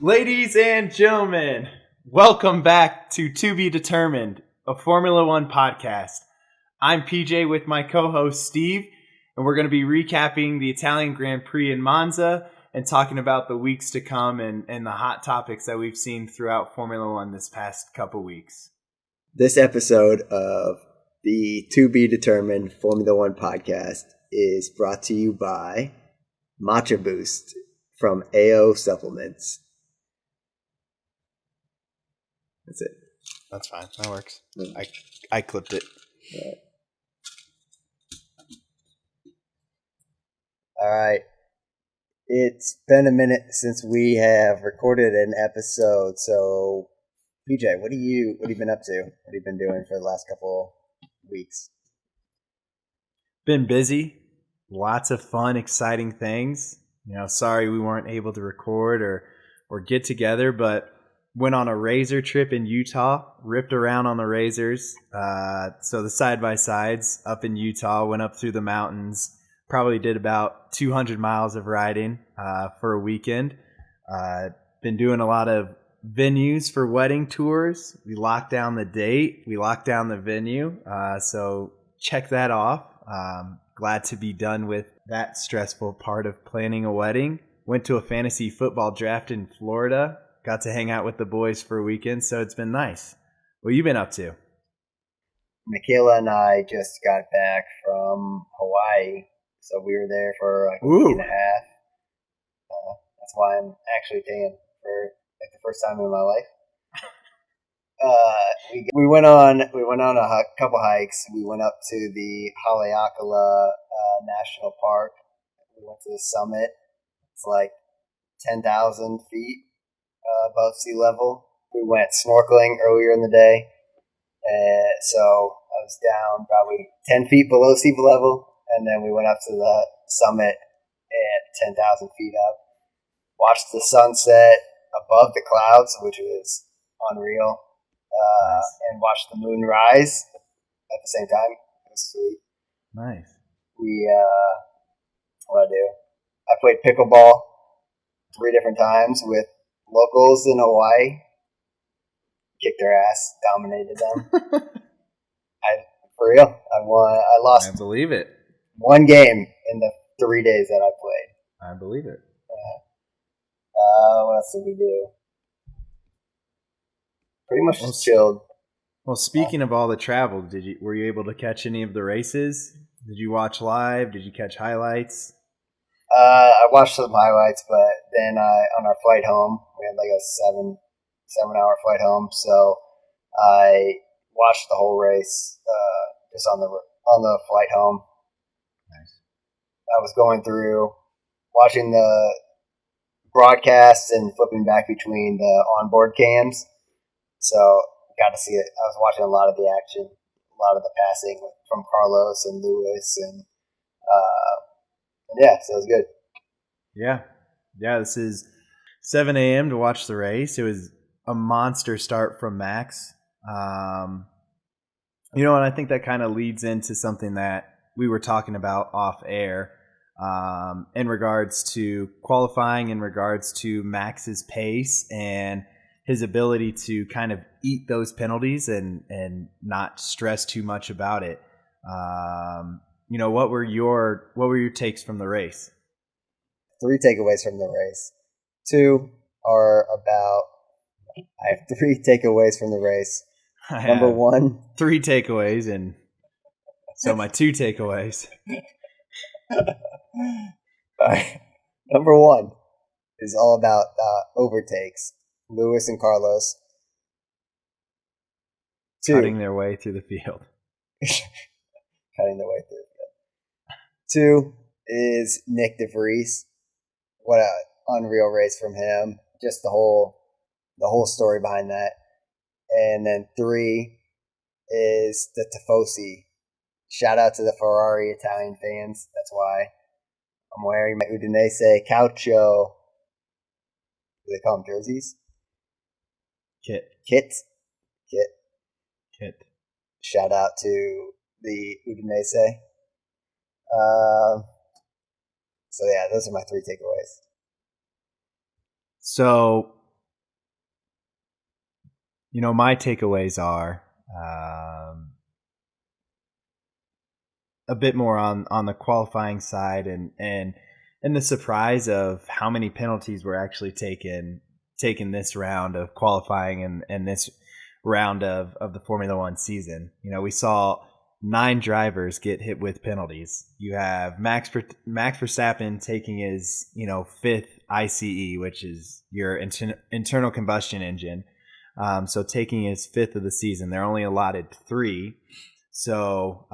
Ladies and gentlemen, welcome back to Be Determined, a Formula One podcast. I'm PJ with my co-host Steve, and we're going to be recapping the Italian Grand Prix in Monza and talking about the weeks to come and the hot topics that we've seen throughout Formula One this past couple weeks. This episode of the To Be Determined Formula One podcast is brought to you by Matcha Boost from AO Supplements. That's it. That's fine. That works. I clipped it. All right. It's been a minute since we have recorded an episode. So, PJ, what have you been up to? What have you been doing for the last couple weeks? Been busy. Lots of fun, exciting things. Sorry we weren't able to record or get together, but went on a razor trip in Utah, ripped around on the razors. So the side-by-sides up in Utah, went up through the mountains, probably did about 200 miles of riding for a weekend. Been doing a lot of venues for wedding tours. We locked down the date. We locked down the venue. So check that off. Glad to be done with that stressful part of planning a wedding. Went to a fantasy football draft in Florida. Got to hang out with the boys for a weekend, so it's been nice. What have you been up to? Michaela and I just got back from Hawaii, so we were there for like a week and a half. That's why I'm actually tan for like the first time in my life. We went on a couple hikes. We went up to the Haleakala National Park. We went to the summit. It's like 10,000 feet above sea level. We went snorkeling earlier in the day, so I was down probably 10 feet below sea level, and then we went up to the summit at 10,000 feet up. Watched the sunset above the clouds, which was unreal, and watched the moon rise at the same time. It was sweet. Nice. What I do? I played pickleball 3 different times with locals in Hawaii. Kicked their ass, dominated them. For real, I won. I lost. I believe it. 1 game in the 3 days that I played. I believe it. What else did we do? Pretty much just chilled. Well, speaking of all the travel, were you able to catch any of the races? Did you watch live? Did you catch highlights? I watched some highlights, but then on our flight home, we had like a 7-hour flight home, so I watched the whole race just on the flight home. Nice. I was going through watching the broadcasts and flipping back between the onboard cams, so got to see it. I was watching a lot of the action, a lot of the passing from Carlos and Lewis, and yeah, so it was good. Yeah, this is 7 a.m. to watch the race. It was a monster start from Max. And I think that kind of leads into something that we were talking about off air in regards to qualifying, in regards to Max's pace and his ability to kind of eat those penalties and not stress too much about it. What were your takes from the race? 3 takeaways from the race. 2 are about. I have 3 takeaways from the race. Number 1, 3 takeaways, and so my 2 takeaways. Number 1 is all about overtakes. Lewis and Carlos. 2, cutting their way through the field. Cutting their way through the field. 2 is Nyck DeVries. What an unreal race from him. Just the whole story behind that. And then 3 is the tifosi. Shout out to the Ferrari Italian fans. That's why I'm wearing my Udinese Calcio. Do they call them jerseys? Kit. Shout out to the Udinese. So yeah, those are my 3 takeaways. So, my takeaways are a bit more on the qualifying side and the surprise of how many penalties were actually taken this round of qualifying and this round of the Formula One season. We saw 9 drivers get hit with penalties. You have Max Verstappen taking his 5th ICE, which is your internal combustion engine. So taking his 5th of the season. They're only allotted 3. So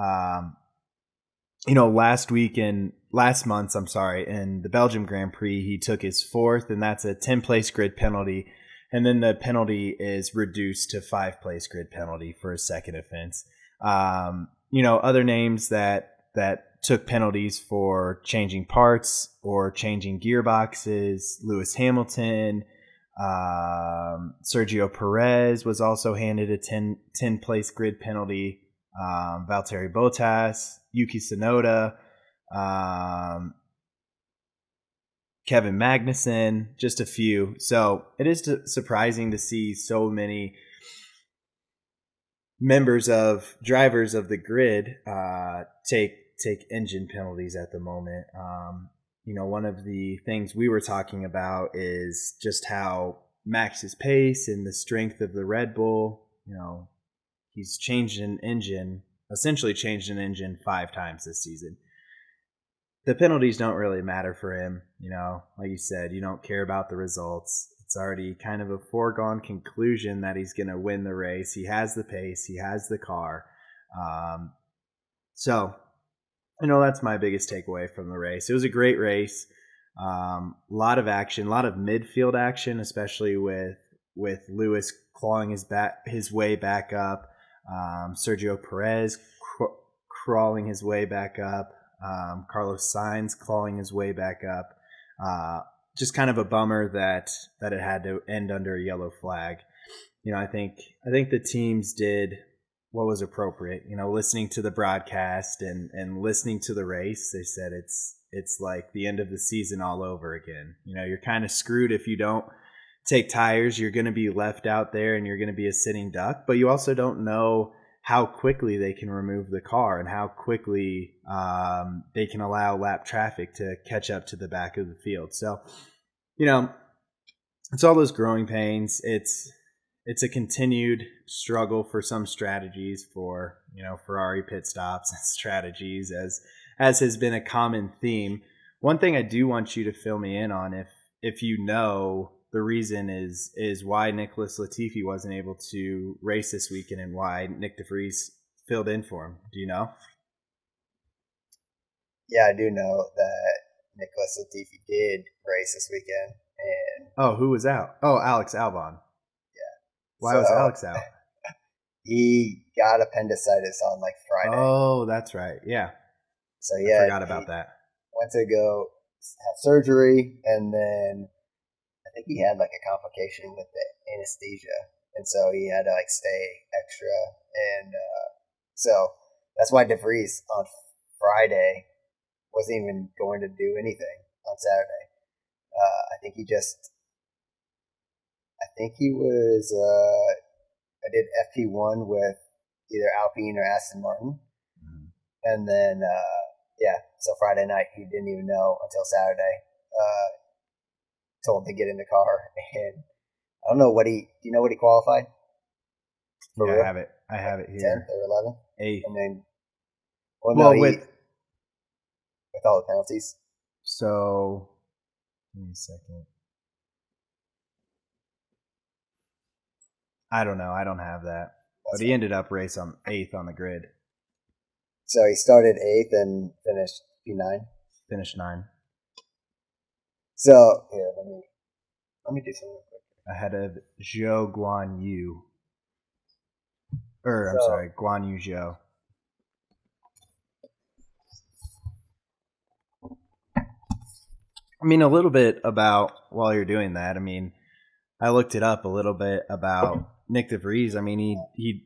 last month, in the Belgium Grand Prix, he took his 4th, and that's a 10-place grid penalty. And then the penalty is reduced to 5-place grid penalty for a second offense. Other names that took penalties for changing parts or changing gearboxes: Lewis Hamilton, Sergio Perez was also handed a 10-place grid penalty. Valtteri Bottas, Yuki Tsunoda, Kevin Magnussen, just a few. So it is surprising to see so many drivers of the grid take engine penalties at the moment. One of the things we were talking about is just how Max's pace and the strength of the Red Bull. He's essentially changed an engine 5 times this season. The penalties don't really matter for him. Like you said, you don't care about the results. It's already kind of a foregone conclusion that he's going to win the race. He has the pace. He has the car. So, that's my biggest takeaway from the race. It was a great race. A lot of action, a lot of midfield action, especially with Lewis clawing his way back up. Sergio Perez crawling his way back up. Carlos Sainz clawing his way back up. Just kind of a bummer that it had to end under a yellow flag. I think the teams did what was appropriate. Listening to the broadcast and listening to the race, they said it's like the end of the season all over again. You're kind of screwed if you don't take tires. You're going to be left out there and you're going to be a sitting duck, but you also don't know how quickly they can remove the car and how quickly they can allow lap traffic to catch up to the back of the field. So, it's all those growing pains. It's a continued struggle for some strategies for, Ferrari pit stops and strategies as has been a common theme. One thing I do want you to fill me in on, if the reason is why Nicholas Latifi wasn't able to race this weekend and why Nyck DeVries filled in for him. Do you know? Yeah, I do know that Nicholas Latifi did race this weekend. And who was out? Oh, Alex Albon. Yeah. Why was Alex out? He got appendicitis on Friday. Oh, that's right. Yeah. So yeah, I forgot about that. Went to go have surgery, and then I think he had a complication with the anesthesia, and so he had to stay extra, and so that's why DeVries on Friday wasn't even going to do anything on Saturday. I did FP1 with either Alpine or Aston Martin, and then so Friday night he didn't even know until Saturday. Told him to get in the car, and I don't know do you know what he qualified? Yeah, I have it here. 10th or 11th? 8th. And then, with all the penalties. So, give me a second. I don't know. I don't have that. But he ended up race on 8th on the grid. So he started 8th and finished P9? Finished 9. So, here, let me do something real quick. Ahead of Zhou Guan Yu. Guan Yu Zhou. A little bit about, while you're doing that, I looked it up a little bit about Nyck DeVries. He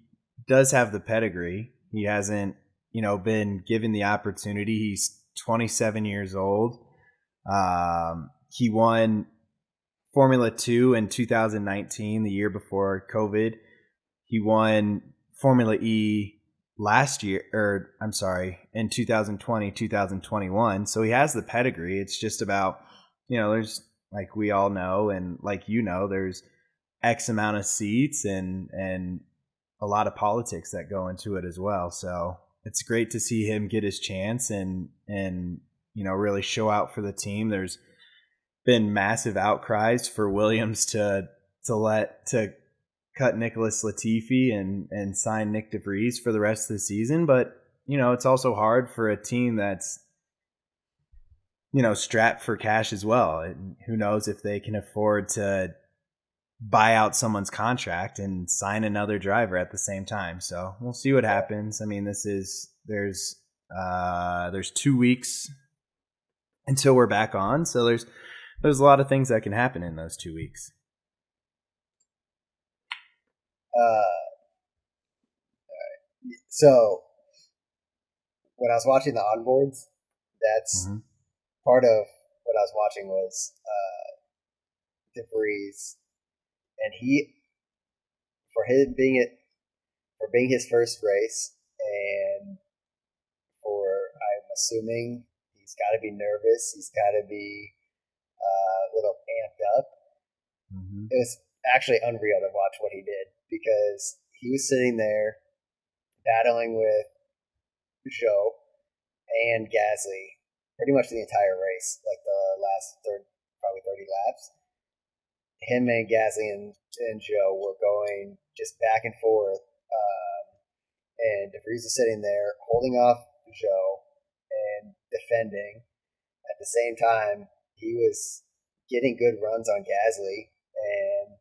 does have the pedigree. He hasn't, been given the opportunity. He's 27 years old. He won Formula 2 in 2019, the year before COVID. He won Formula E in 2020, 2021. So he has the pedigree. It's just about, there's, like we all know, and like there's X amount of seats and a lot of politics that go into it as well. So it's great to see him get his chance and really show out for the team. There's been massive outcries for Williams to cut Nicholas Latifi and sign Nyck DeVries for the rest of the season. But, it's also hard for a team that's, strapped for cash as well. And who knows if they can afford to buy out someone's contract and sign another driver at the same time. So we'll see what happens. I mean, there's 2 weeks until we're back on. So there's a lot of things that can happen in those 2 weeks. So when I was watching the onboards, that's part of what I was watching was DeVries, and for being his first race, and I'm assuming he's got to be nervous, he's got to be a little amped up. It was actually unreal to watch what he did, because he was sitting there battling with Joe and Gasly pretty much the entire race, like the last probably 30 laps. Him and Gasly and Joe were going just back and forth, and DeVries was sitting there holding off Joe and defending. At the same time, he was getting good runs on Gasly and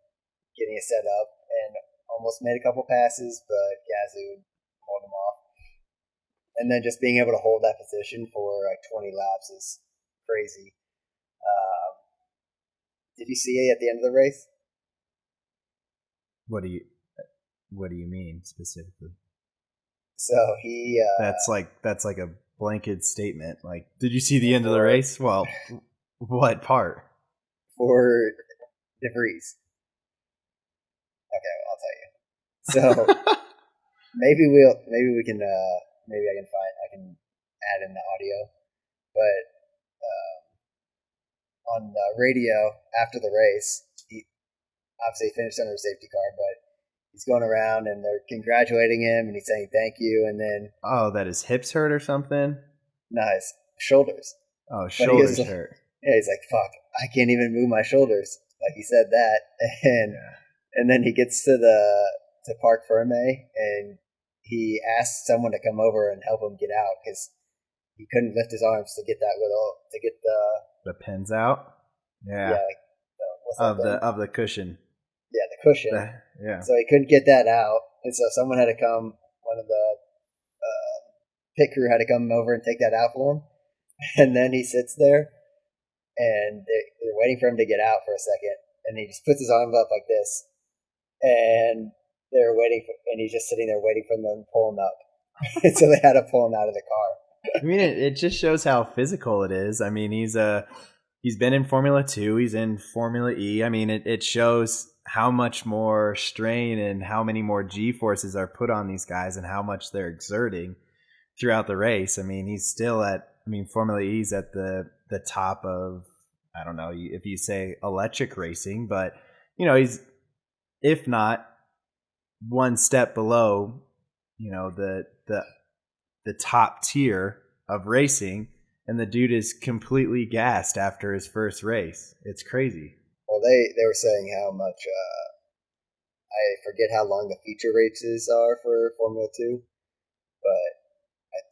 getting it set up, and almost made a couple passes, but Gasly would hold him off. And then just being able to hold that position for like 20 laps is crazy. Did you see it at the end of the race? What do you mean specifically? So he that's like a blanket statement. Like, did you see the end of the race? Well, what part? For DeVries. Okay, well, I'll tell you. So maybe I can add in the audio, but on the radio after the race, he obviously finished under a safety car, but he's going around and they're congratulating him and he's saying thank you, and then that his hips hurt or something? No, his shoulders. Oh, shoulders hurt. Yeah, he's like, fuck, I can't even move my shoulders. Like, he said that, and then he gets to Parc Ferme, and he asked someone to come over and help him get out because he couldn't lift his arms to get the pins out. Yeah. Of the cushion. Yeah, the cushion. Yeah. So he couldn't get that out, and so someone had to come. One of the pit crew had to come over and take that out for him, and then he sits there, and they're waiting for him to get out for a second, and he just puts his arms up like this, and and he's just sitting there waiting for them to pull him up. And so they had to pull him out of the car. I mean, it just shows how physical it is. I mean, he's been in Formula 2, he's in Formula E. I mean, it shows how much more strain and how many more G-forces are put on these guys and how much they're exerting throughout the race. I mean, he's still Formula E's at the top of, I don't know if you say electric racing, but, he's, if not one step below, the top tier of racing, and the dude is completely gassed after his first race. It's crazy. Well, they were saying how much, I forget how long the feature races are for Formula 2, but I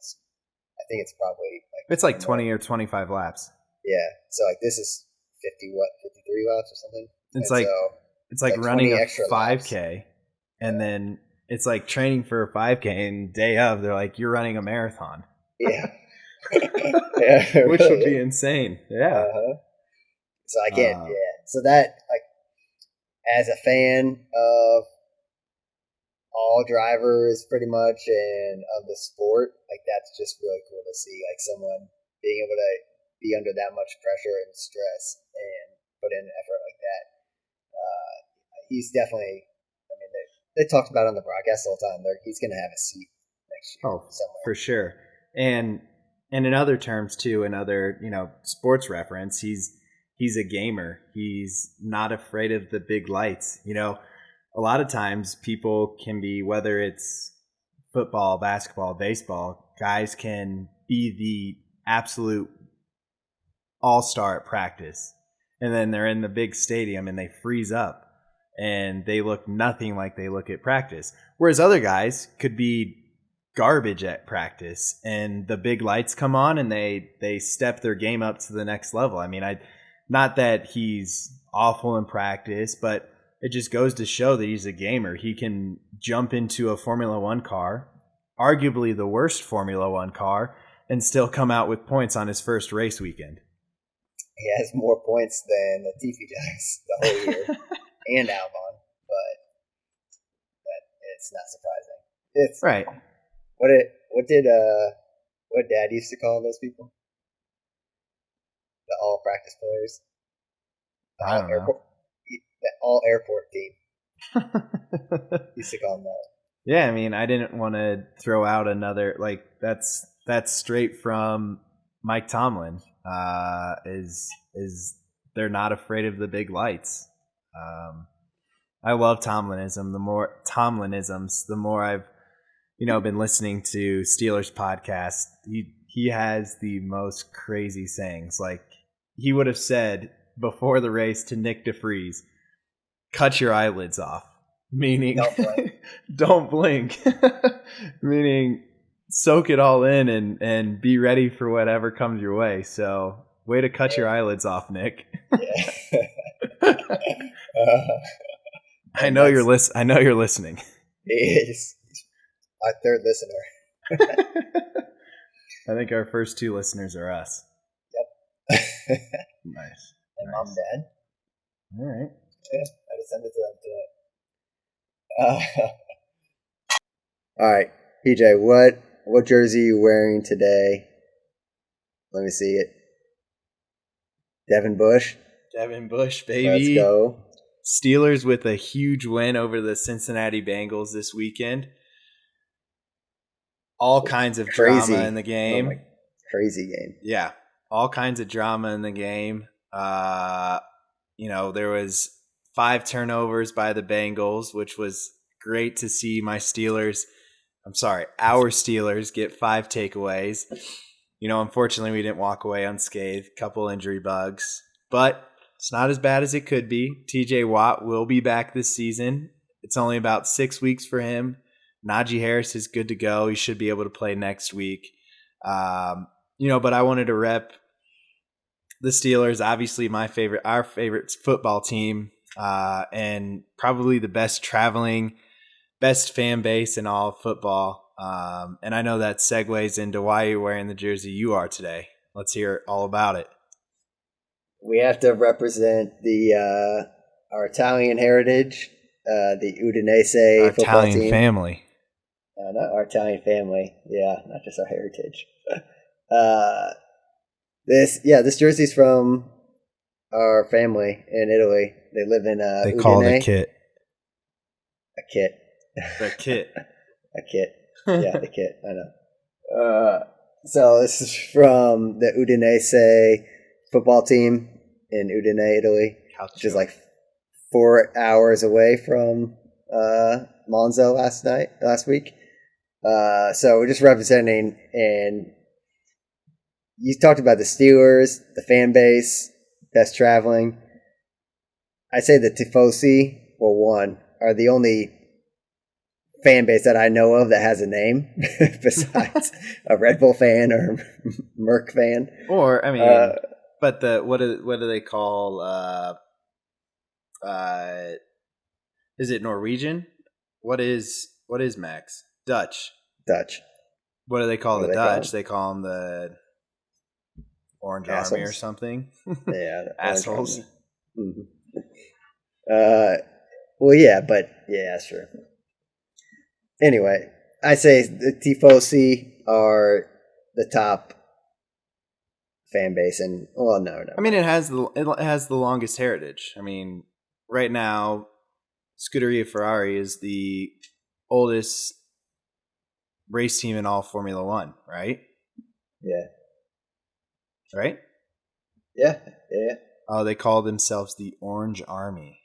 think it's probably it's like 20 or 25 laps. Yeah, so this is 53 laps or something. It's like running a 5K, laps. And then it's like training for a 5K, and day of they're like, you're running a marathon. Yeah. Yeah, which would be insane. Yeah. So I can't. So that, as a fan of all drivers pretty much and of the sport. Like that's just really cool to see. Like someone being able to be under that much pressure and stress and put in an effort like that. He's definitely. I mean, they talked about it on the broadcast all the time. He's going to have a seat next year somewhere for sure. And in other terms too, in other sports reference, he's a gamer. He's not afraid of the big lights. A lot of times people can be, whether it's football, basketball, baseball, guys can be the absolute all-star at practice. And then they're in the big stadium and they freeze up and they look nothing like they look at practice. Whereas other guys could be garbage at practice and the big lights come on and they step their game up to the next level. I mean, not that he's awful in practice, but it just goes to show that he's a gamer. He can jump into a Formula One car, arguably the worst Formula One car, and still come out with points on his first race weekend. He has more points than Latifi does the whole year, and Albon, but it's not surprising. It's right. What Dad used to call those people? The all practice players. I don't know. The all airport team. Used to call them that. Yeah, I mean, I didn't want to throw out another, like, that's straight from Mike Tomlin. Is they're not afraid of the big lights. I love Tomlin'isms. The more I've been listening to Steelers podcast, he has the most crazy sayings. Like, he would have said before the race to Nyck DeVries, cut your eyelids off, meaning don't blink, meaning soak it all in and be ready for whatever comes your way. So way to cut your eyelids off, Nick. Yeah. I know you're listening. He is our third listener. I think our first two listeners are us. Yep. Nice. And Mom and Dad. All right. Yeah, I just sent it to them today. All right, PJ, what jersey are you wearing today? Let me see it. Devin Bush. Devin Bush, baby. Let's go. Steelers with a huge win over the Cincinnati Bengals this weekend. All kinds of drama in the game. Oh, crazy game. Yeah, all kinds of drama in the game. There was 5 turnovers by the Bengals, which was great to see our Steelers get 5 takeaways. Unfortunately, we didn't walk away unscathed. Couple injury bugs, but it's not as bad as it could be. TJ Watt will be back this season. It's only about 6 weeks for him. Najee Harris is good to go. He should be able to play next week. But I wanted to rep the Steelers, obviously our favorite football team, and probably the best fan base in all of football. And I know that segues into why you're wearing the jersey you are today. Let's hear all about it. We have to represent our Italian heritage, the Udinese football Italian team. Family. Not our Italian family. Yeah, not just our heritage. This jersey's from our family in Italy. They live in They Udine. call it a kit. A kit. The kit. A kit. Yeah, the kit. I know. So this is from the Udinese football team in Udine, Italy, which is like 4 hours away from Monza last week. So we're just representing, and you talked about the Steelers, the fan base, best traveling. I say the tifosi, are the only fan base that I know of that has a name besides a Red Bull fan or Merck fan. Or, I mean, but what do they call? Is it Norwegian? What is Max? Dutch. What do they call the Dutch? They call them the Orange Assholes. Army or something. Yeah, assholes. Mm-hmm. Well, yeah, but yeah, sure. Anyway, I say the tifosi are the top fan base, and well, no. I mean, it has the longest heritage. I mean, right now, Scuderia Ferrari is the oldest race team in all Formula One, right? Yeah. Right? Yeah. Oh, they call themselves the Orange Army.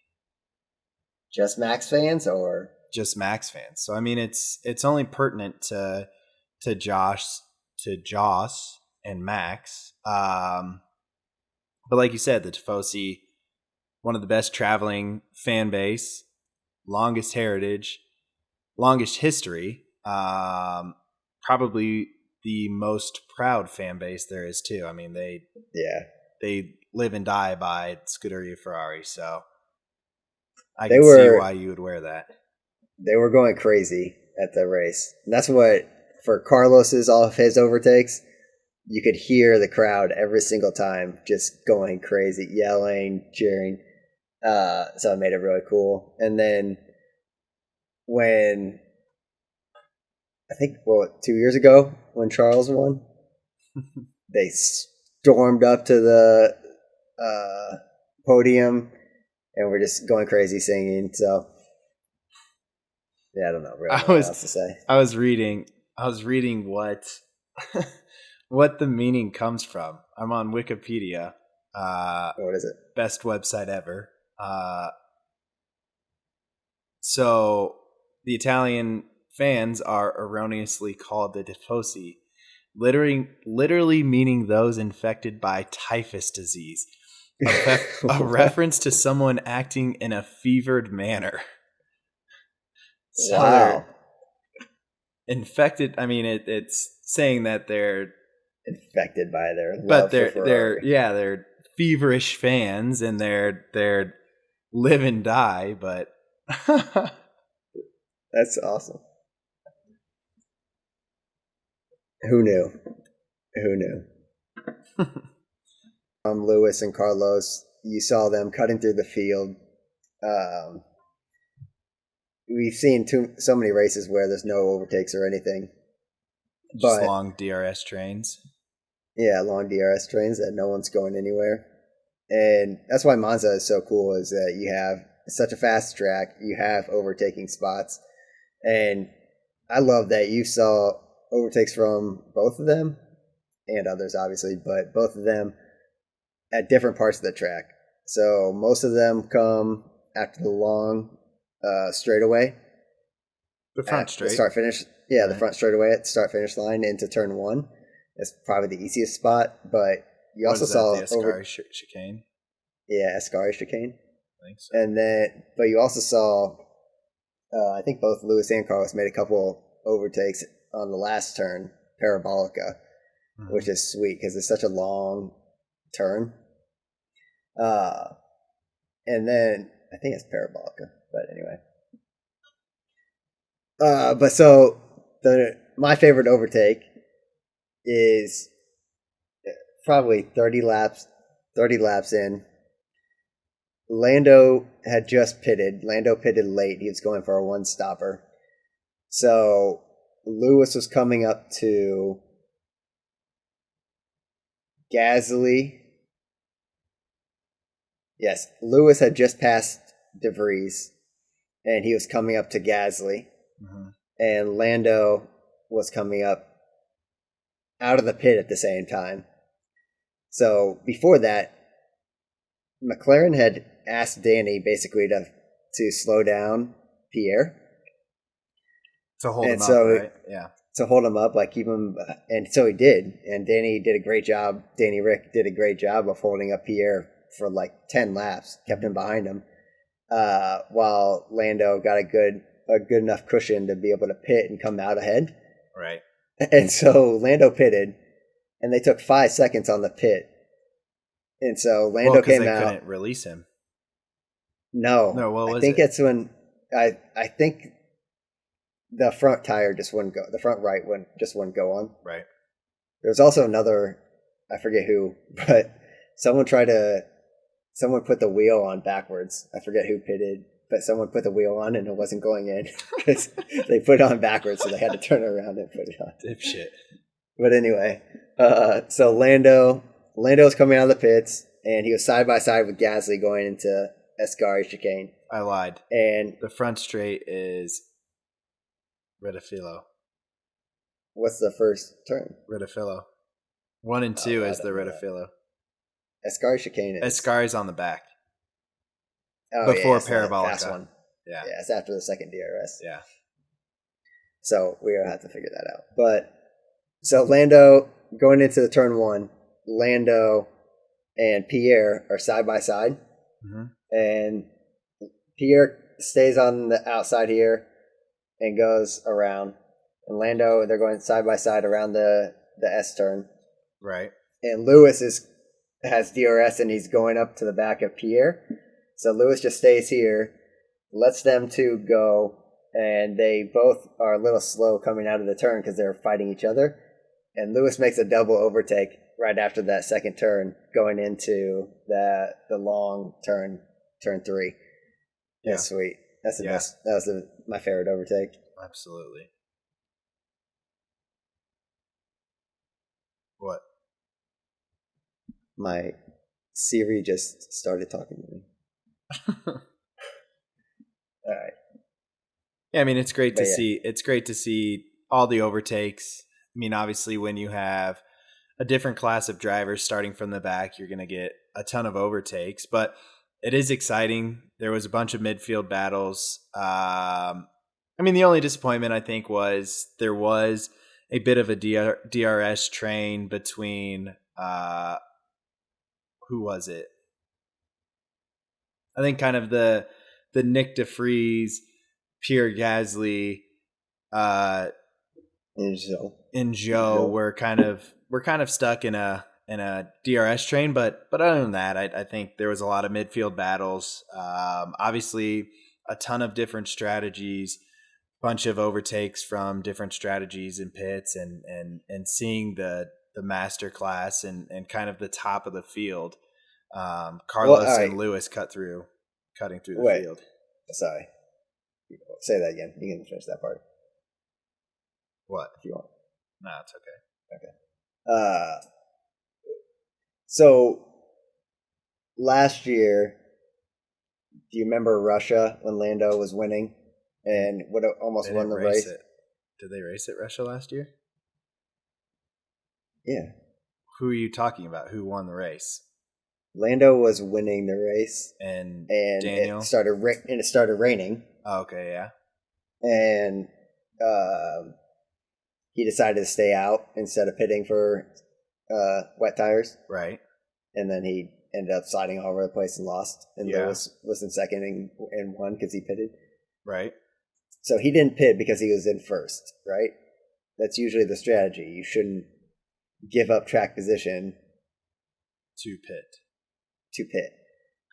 Just Max fans, or just Max fans? So I mean, it's only pertinent to Joss and Max. But like you said, the Tifosi, one of the best traveling fan base, longest heritage, longest history. Probably the most proud fan base there is too. I mean, they live and die by Scuderia Ferrari, so I can see why you would wear that. They were going crazy at the race. And that's what, for Carlos's, all of his overtakes, you could hear the crowd every single time just going crazy, yelling, cheering. So it made it really cool. And then when, I think, 2 years ago, when Charles won, they stormed up to the podium and we're just going crazy singing. So, yeah, I don't know really what else to say. I was reading what what the meaning comes from. I'm on Wikipedia. What is it? Best website ever. So the Italian fans are erroneously called the tifosi, literally meaning those infected by typhus disease. A reference to someone acting in a fevered manner. So wow. Infected. I mean, it's saying that they're infected by their love, but for they're feverish fans and they're live and die. But that's awesome. Who knew? Lewis and Carlos, you saw them cutting through the field. We've seen so many races where there's no overtakes or anything. Just long DRS trains. Yeah, long DRS trains that no one's going anywhere. And that's why Monza is so cool, is that you have such a fast track, you have overtaking spots. And I love that you saw overtakes from both of them, and others obviously, but both of them at different parts of the track. So most of them come after the long straightaway. The front straight. The start finish. Yeah, the front straightaway at the start finish line into turn one. That's probably the easiest spot, but you also saw the Ascari chicane. Yeah, Ascari chicane. I think so. But you also saw, I think both Lewis and Carlos made a couple overtakes on the last turn, Parabolica, which is sweet because it's such a long turn. And then I think it's Parabolica, but anyway. But so my favorite overtake is probably 30 laps in. Lando had just pitted. Lando pitted late. He was going for a one-stopper. So Lewis was coming up to Gasly. Yes, Lewis had just passed DeVries, and he was coming up to Gasly. And Lando was coming up out of the pit at the same time. So before that, McLaren had asked Danny basically to slow down Pierre. To hold him up, right? Yeah. To hold him up, like keep him, and so he did. And Danny did a great job. Danny Rick did a great job of holding up Pierre for like 10 laps, kept him behind him, while Lando got a good enough cushion to be able to pit and come out ahead. Right. And so Lando pitted, and they took 5 seconds on the pit. And so Lando came out. They couldn't release him. No. What was it? I think it's when I think the front tire just wouldn't go. The front right just wouldn't go on. Right. There was also another, I forget who, but someone put the wheel on backwards. I forget who pitted but someone put the wheel on and it wasn't going in because they put it on backwards, so they had to turn it around and put it on. Dipshit. But anyway, so Lando's coming out of the pits, and he was side by side with Gasly going into Ascari chicane. I lied. And the front straight is Retifilo. What's the first turn? Retifilo. 1 and 2 is the Retifilo. Ascari chicane is. Ascari's on the back. Oh, before it's Parabolica. Fast one. Yeah. Yeah, it's after the second DRS. Yeah. So we're gonna have to figure that out. But so Lando going into the turn 1, Lando and Pierre are side by side, and Pierre stays on the outside here and goes around, and Lando, they're going side by side around the S turn, right? And Lewis has DRS and he's going up to the back of Pierre, so Lewis just stays here, lets them two go, and they both are a little slow coming out of the turn because they're fighting each other, and Lewis makes a double overtake right after that second turn, going into the long turn 3. Yeah, sweet. That's the best. That was my favorite overtake. Absolutely. What? My Siri just started talking to me. All right. Yeah, I mean, it's great to see. It's great to see all the overtakes. I mean, obviously, when you have a different class of drivers starting from the back, you're going to get a ton of overtakes, but it is exciting. There was a bunch of midfield battles. I mean, the only disappointment I think was there was a bit of a DRS train between who was it? I think kind of the Nyck DeVries, Pierre Gasly, and Joe were kind of stuck in a DRS train, but other than that, I think there was a lot of midfield battles. Obviously, a ton of different strategies, bunch of overtakes from different strategies in pits, and seeing the master class and kind of the top of the field. Carlos and Lewis cutting through the field. Sorry, say that again. You can finish that part. What if you want? No, it's okay. Okay. So last year, do you remember Russia when Lando was winning and would have almost won the race? Did they race at Russia last year? Yeah. Who are you talking about? Who won the race? Lando was winning the race, and Daniel? It started raining. Oh, okay, yeah. And he decided to stay out instead of pitting for wet tires. Right. And then he ended up sliding all over the place and lost. And Lewis was in second and won because he pitted. Right. So he didn't pit because he was in first, right? That's usually the strategy. You shouldn't give up track position to pit.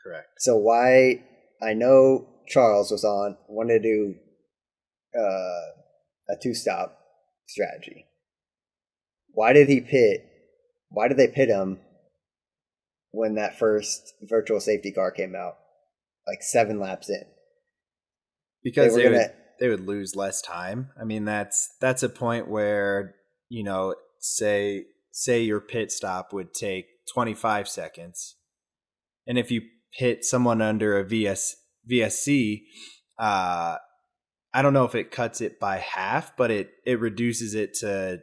Correct. So why? I know Charles wanted to do a 2-stop strategy. Why did he pit? Why did they pit him when that first virtual safety car came out, like 7 laps in? Because they would lose less time. I mean, that's a point where, you know, say your pit stop would take 25 seconds. And if you pit someone under a VSC, I don't know if it cuts it by half, but it reduces it to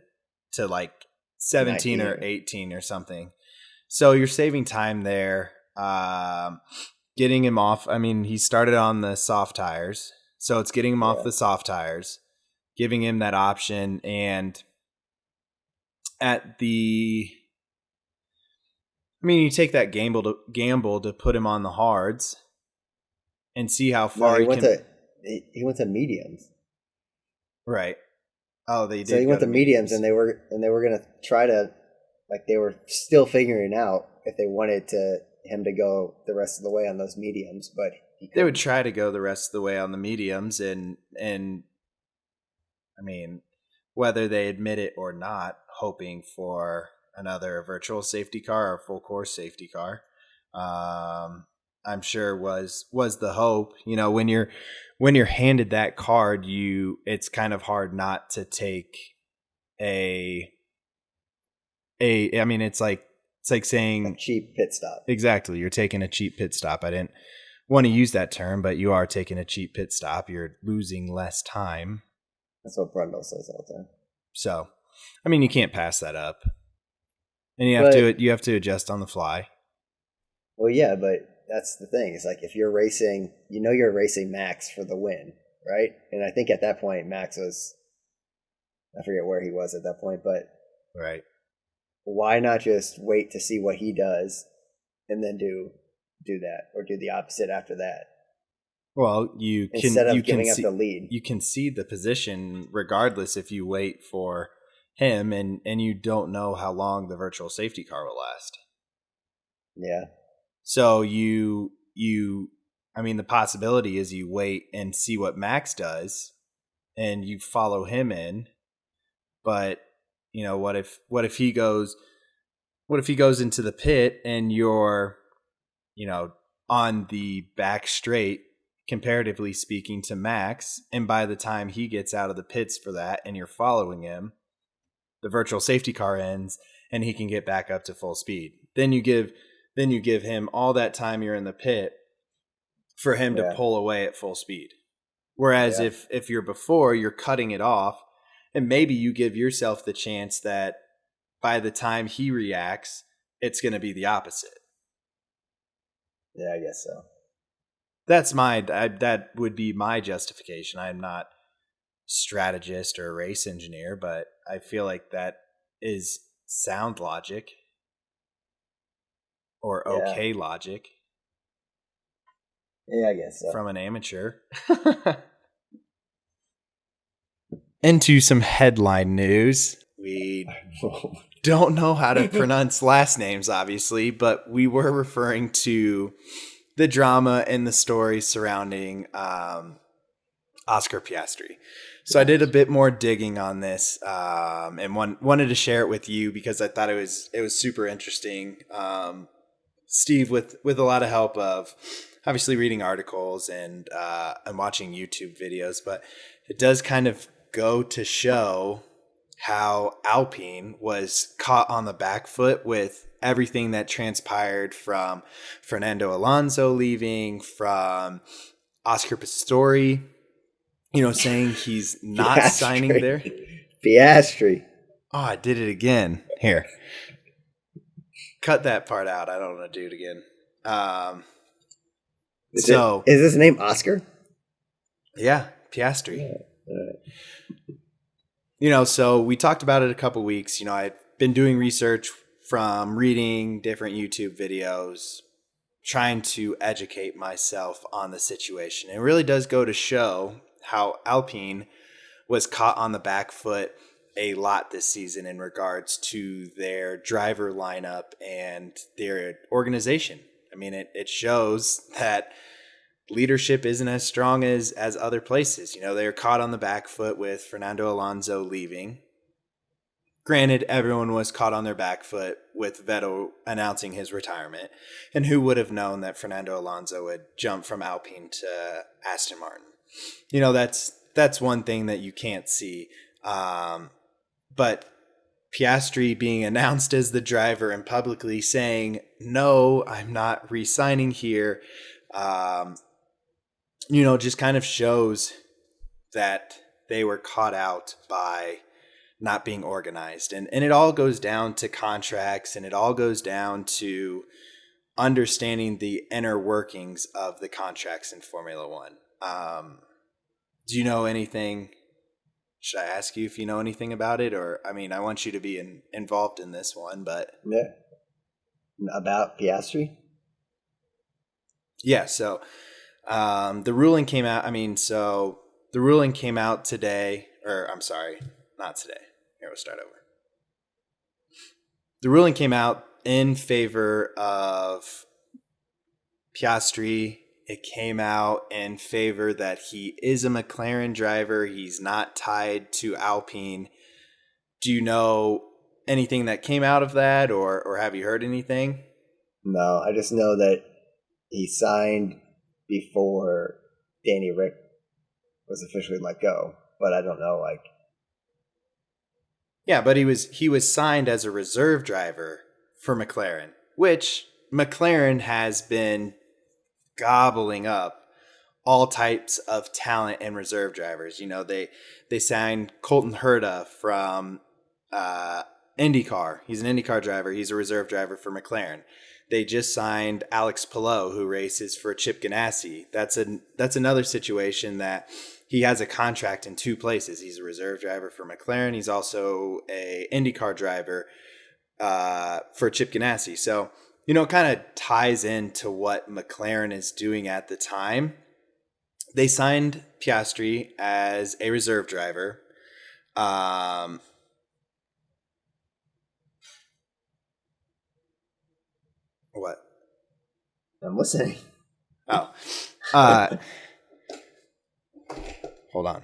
like 17 or 18 or something. So you're saving time there. Getting him off. I mean, he started on the soft tires, so it's getting him off the soft tires, giving him that option, and you take that gamble to put him on the hards and see how far he went to mediums. Right. Oh, they did. So he went to mediums, and they were going to try to, like, they were still figuring out if they wanted him to go the rest of the way on those mediums, but they would try to go the rest of the way on the mediums, and I mean, whether they admit it or not, hoping for another virtual safety car or full course safety car. I'm sure was the hope. You know, when you're handed that card, it's kind of hard not to take I mean, it's like saying a cheap pit stop. Exactly. You're taking a cheap pit stop. I didn't want to use that term, but you are taking a cheap pit stop. You're losing less time. That's what Brundle says all the time. So, I mean, you can't pass that up. And you have to adjust on the fly. Well, yeah, but that's the thing. It's like if you're racing, you're racing Max for the win, right? And I think at that point Max was, I forget where he was at that point, but right. Why not just wait to see what he does and then do that, or do the opposite after that? Well, instead of giving up the lead, you concede the position regardless if you wait for him, and you don't know how long the virtual safety car will last. Yeah. So I mean, the possibility is you wait and see what Max does, and you follow him in. But you know, what if he goes into the pit and you're, you know, on the back straight, comparatively speaking, to Max, and by the time he gets out of the pits for that and you're following him, the virtual safety car ends and he can get back up to full speed. Then you give him all that time you're in the pit for him to pull away at full speed. Whereas if you're before, you're cutting it off, and maybe you give yourself the chance that by the time he reacts, it's going to be the opposite. Yeah, I guess so. That would be my justification. I'm not strategist or a race engineer, but I feel like that is sound logic or okay logic. Yeah, I guess so. From an amateur. Into some headline news. We don't know how to pronounce last names, obviously, but we were referring to the drama and the story surrounding Oscar Piastri. So I did a bit more digging on this, and wanted to share it with you because I thought it was super interesting. Steve, with a lot of help of obviously reading articles and watching YouTube videos, but it does kind of go to show how Alpine was caught on the back foot with everything that transpired from Fernando Alonso leaving, from Oscar Pistori, saying he's not signing there. Piastri. Oh, I did it again. Here. Cut that part out. I don't want to do it again. Is his name Oscar? Yeah, Piastri. So we talked about it a couple weeks. I've been doing research from reading different YouTube videos, trying to educate myself on the situation. It really does go to show how Alpine was caught on the back foot a lot this season in regards to their driver lineup and their organization. I mean, it shows that leadership isn't as strong as other places. They were caught on the back foot with Fernando Alonso leaving. Granted, everyone was caught on their back foot with Vettel announcing his retirement. And who would have known that Fernando Alonso would jump from Alpine to Aston Martin? That's one thing that you can't see. But Piastri being announced as the driver and publicly saying, no, I'm not re-signing here, just kind of shows that they were caught out by not being organized. And it all goes down to contracts, and it all goes down to understanding the inner workings of the contracts in Formula One. Do you know anything? Should I ask you if you know anything about it? Or, I mean, I want you to be involved in this one, but... Yeah. About Piastri? Yeah, so the ruling came out. The ruling came out today, or I'm sorry, not today. Here, we'll start over. The ruling came out in favor of Piastri. It came out in favor that he is a McLaren driver. He's not tied to Alpine. Do you know anything that came out of that, or have you heard anything? No, I just know that he signed before Danny Rick was officially let go, but I don't know, like. Yeah, but he was signed as a reserve driver for McLaren, which McLaren has been gobbling up all types of talent and reserve drivers. You know, they signed Colton Herta from IndyCar. He's an IndyCar driver. He's a reserve driver for McLaren. They just signed Alex Palou, who races for Chip Ganassi. That's another situation that he has a contract in two places. He's a reserve driver for McLaren. He's also a IndyCar driver for Chip Ganassi. So, you know, it kind of ties into what McLaren is doing at the time. They signed Piastri as a reserve driver. What? I'm listening. Oh. Hold on.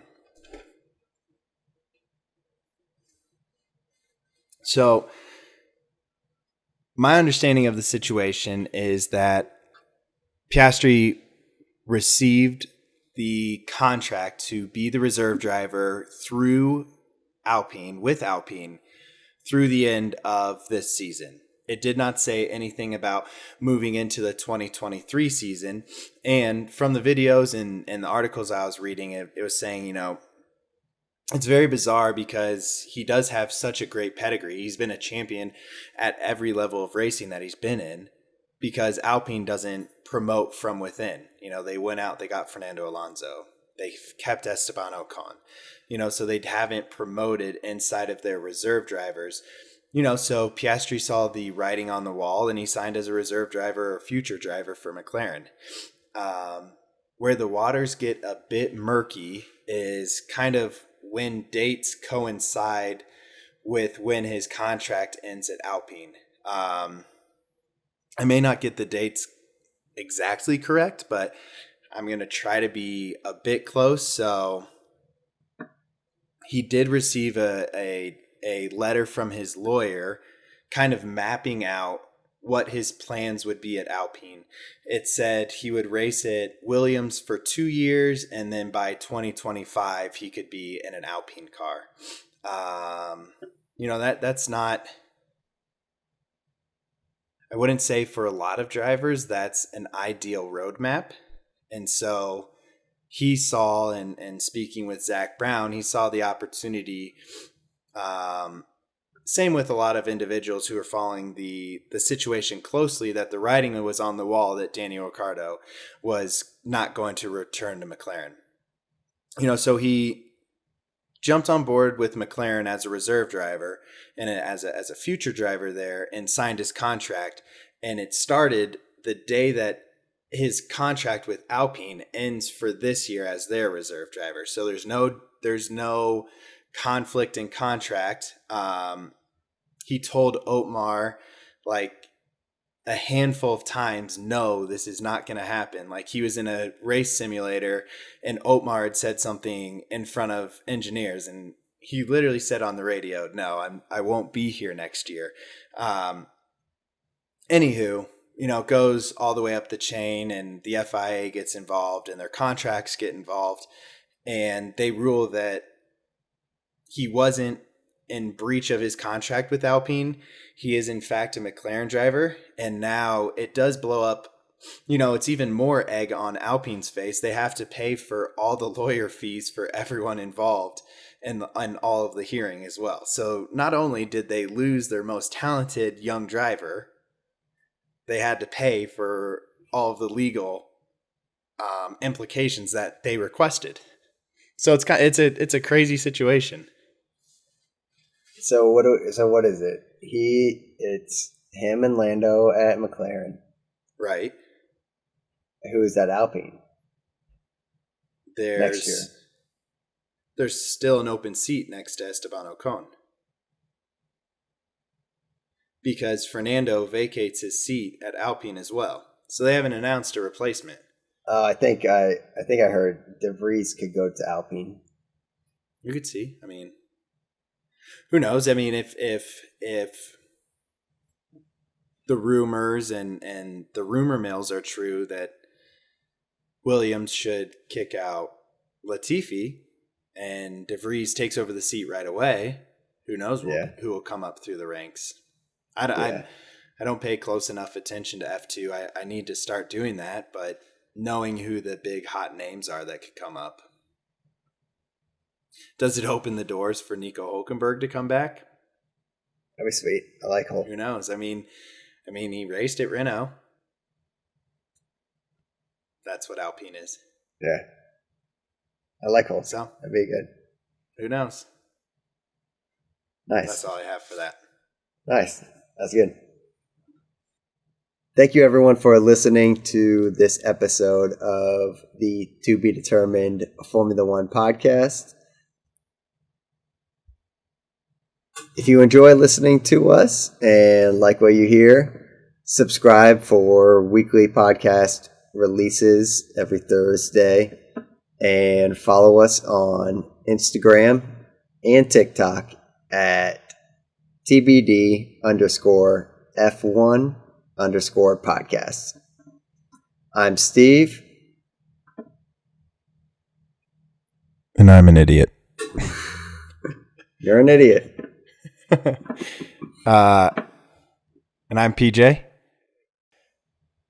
So, my understanding of the situation is that Piastri received the contract to be the reserve driver through Alpine, with Alpine, through the end of this season. It did not say anything about moving into the 2023 season. And from the videos and the articles I was reading, it was saying, you know, it's very bizarre because he does have such a great pedigree. He's been a champion at every level of racing that he's been in, because Alpine doesn't promote from within. You know, they went out, they got Fernando Alonso. They kept Esteban Ocon. You know, so they haven't promoted inside of their reserve drivers. You know, so Piastri saw the writing on the wall and he signed as a reserve driver or future driver for McLaren. Where the waters get a bit murky is kind of when dates coincide with when his contract ends at Alpine. I may not get the dates exactly correct, but I'm going to try to be a bit close. So he did receive a letter from his lawyer kind of mapping out what his plans would be at Alpine. It said he would race at Williams for 2 years, and then by 2025 he could be in an Alpine car. You know, that's not, I wouldn't say for a lot of drivers that's an ideal roadmap. And so he saw, and speaking with Zach Brown, he saw the opportunity. Same with a lot of individuals who are following the situation closely, that the writing was on the wall that Daniel Ricciardo was not going to return to McLaren. You know, so he jumped on board with McLaren as a reserve driver and as a future driver there, and signed his contract. And it started the day that his contract with Alpine ends for this year as their reserve driver. So there's no conflict in contract. He told Otmar like a handful of times, no, this is not going to happen. Like, he was in a race simulator and Otmar had said something in front of engineers, and he literally said on the radio, no, I won't be here next year. Anywho, you know, it goes all the way up the chain, and the FIA gets involved and their contracts get involved, and they rule that he wasn't in breach of his contract with Alpine. He is in fact a McLaren driver. And now it does blow up, you know, it's even more egg on Alpine's face. They have to pay for all the lawyer fees for everyone involved and all of the hearing as well. So not only did they lose their most talented young driver, they had to pay for all of the legal implications that they requested. So it's a crazy situation. So what is it? It's him and Lando at McLaren. Right. Who is at Alpine? Next year. There's still an open seat next to Esteban Ocon, because Fernando vacates his seat at Alpine as well. So they haven't announced a replacement. I think I heard DeVries could go to Alpine. You could see. I mean, who knows? I mean, if the rumors and the rumor mills are true that Williams should kick out Latifi and DeVries takes over the seat right away, who knows who will come up through the ranks. I don't pay close enough attention to F2. I need to start doing that, but knowing who the big hot names are that could come up. Does it open the doors for Nico Hülkenberg to come back? That'd be sweet. I like Hulk. Who knows? I mean, he raced at Renault. That's what Alpine is. Yeah. I like Hulk. So, that'd be good. Who knows? Nice. That's all I have for that. Nice. That's good. Thank you, everyone, for listening to this episode of the To Be Determined Formula One podcast. If you enjoy listening to us and like what you hear, subscribe for weekly podcast releases every Thursday and follow us on Instagram and TikTok at TBD_F1_podcast. I'm Steve. And I'm an idiot. You're an idiot. And I'm PJ.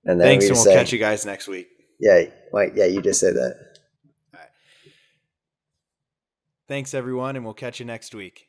And thanks, and we'll catch you guys next week. Yeah, you just said that. All right. Thanks, everyone, and we'll catch you next week.